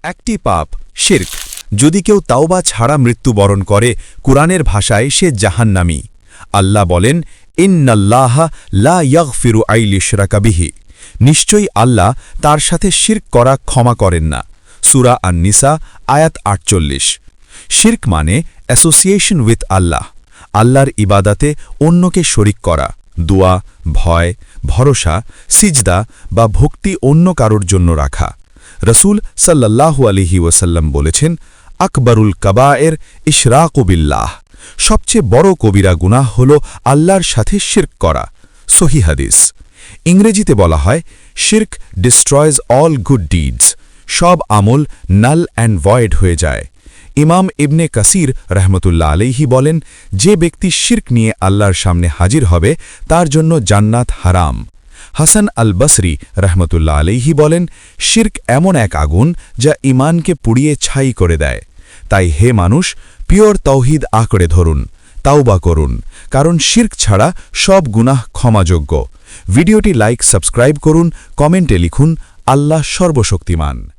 একটি পাপ শিরক। যদি কেউ তাওবা ছাড়া মৃত্যুবরণ করে কুরআনের ভাষায় সে জাহান্নামী। আল্লাহ বলেন, ইন্নাল্লাহা লা ইয়াগফিরু আইয়ুশরাকা বিহি। নিশ্চয়ই আল্লাহ তার সাথে শিরক করা ক্ষমা করেন না। সূরা আন-নিসা আয়াত ৪৮। শিরক মানে অ্যাসোসিয়েশন উইথ আল্লাহ, আল্লাহর ইবাদাতে অন্যকে শরিক করা, দোয়া, ভয়, ভরসা, সিজদা বা ভক্তি অন্য কারোর জন্য রাখা। রসুল সাল্লাল্লাহু আলাইহি ওয়াসাল্লাম বলেছেন, আকবরুল কাবায়ের ইশরাকু বিল্লাহ। সবচেয়ে বড় কবিরা গুনাহ হল আল্লাহর সাথে শিরক করা। সহিহ হাদিস। ইংরেজিতে বলা হয়, শিরক ডিস্ট্রয়জ অল গুড ডিডস। সব আমল নাল অ্যান্ড ভয়েড হয়ে যায়। ইমাম ইবনে কাসির রহমতুল্লাহ আলাইহি বলেন, যে ব্যক্তি শিরক নিয়ে আল্লাহর সামনে হাজির হবে তার জন্য জান্নাত হারাম। হাসান আল বসরি রহমতুল্লাহ আলাইহি বলেন, শিরক এমন এক আগুন যা ঈমানকে পুড়িয়ে ছাই করে দেয়। তাই হে মানুষ, পিওর তাওহীদ আঁকড়ে ধরুন, তাওবা করুন, কারণ শিরক ছাড়া সব গুনাহ ক্ষমাযোগ্য। ভিডিওটি লাইক, সাবস্ক্রাইব করুন, কমেন্টে লিখুন, আল্লাহ সর্বশক্তিমান।